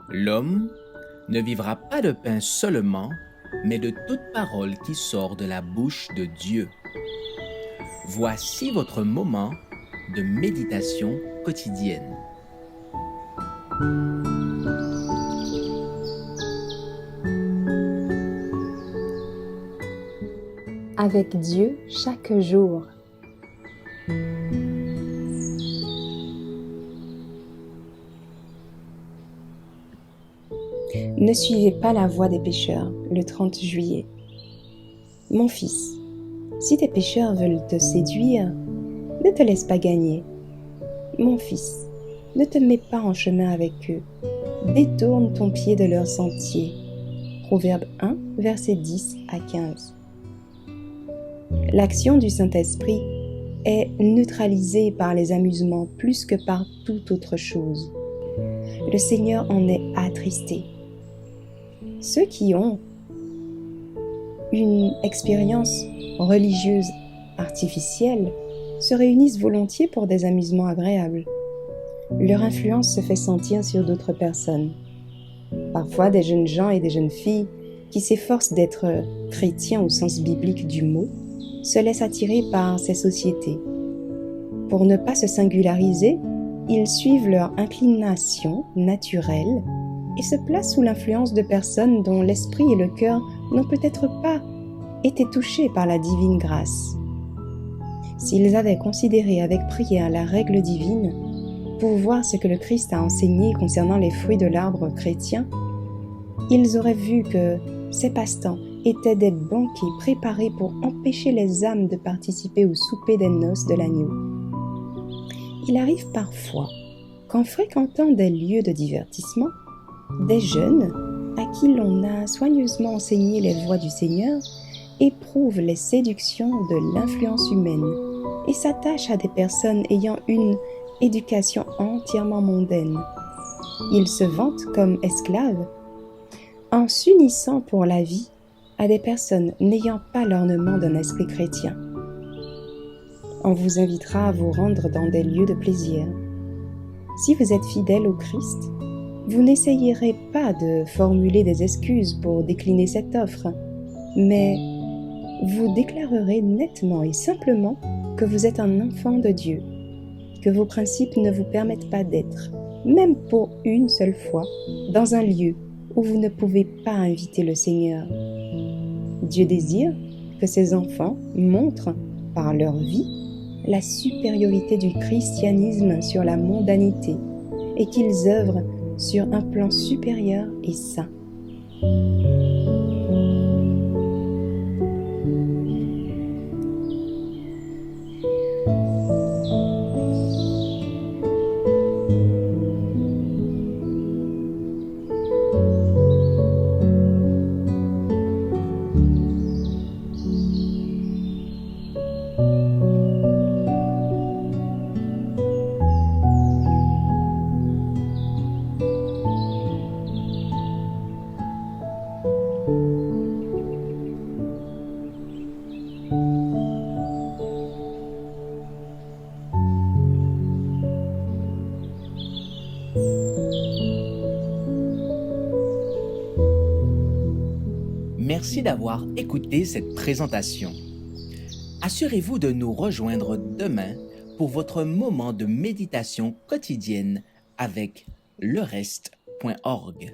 L'homme ne vivra pas de pain seulement, mais de toute parole qui sort de la bouche de Dieu. Voici votre moment de méditation quotidienne. Avec Dieu chaque jour. Ne suivez pas la voie des pécheurs, le 30 juillet. Mon fils, si tes pécheurs veulent te séduire, ne te laisse pas gagner. Mon fils, ne te mets pas en chemin avec eux. Détourne ton pied de leur sentier. Proverbe 1, versets 10 à 15. L'action du Saint-Esprit est neutralisée par les amusements plus que par toute autre chose. Le Seigneur en est attristé. Ceux qui ont une expérience religieuse artificielle se réunissent volontiers pour des amusements agréables. Leur influence se fait sentir sur d'autres personnes. Parfois, des jeunes gens et des jeunes filles qui s'efforcent d'être chrétiens au sens biblique du mot se laissent attirer par ces sociétés. Pour ne pas se singulariser, ils suivent leur inclination naturelle et se placent sous l'influence de personnes dont l'esprit et le cœur n'ont peut-être pas été touchés par la divine grâce. S'ils avaient considéré avec prière la règle divine, pour voir ce que le Christ a enseigné concernant les fruits de l'arbre chrétien, ils auraient vu que ces passe-temps étaient des banquets préparés pour empêcher les âmes de participer au souper des noces de l'agneau. Il arrive parfois qu'en fréquentant des lieux de divertissement, des jeunes à qui l'on a soigneusement enseigné les voies du Seigneur éprouvent les séductions de l'influence humaine et s'attachent à des personnes ayant une éducation entièrement mondaine. Ils se vantent comme esclaves en s'unissant pour la vie à des personnes n'ayant pas l'ornement d'un esprit chrétien. On vous invitera à vous rendre dans des lieux de plaisir. Si vous êtes fidèle au Christ, vous n'essayerez pas de formuler des excuses pour décliner cette offre, mais vous déclarerez nettement et simplement que vous êtes un enfant de Dieu, que vos principes ne vous permettent pas d'être, même pour une seule fois, dans un lieu où vous ne pouvez pas inviter le Seigneur. Dieu désire que ses enfants montrent, par leur vie, la supériorité du christianisme sur la mondanité et qu'ils œuvrent sur un plan supérieur et saint. Merci d'avoir écouté cette présentation. Assurez-vous de nous rejoindre demain pour votre moment de méditation quotidienne avec lereste.org.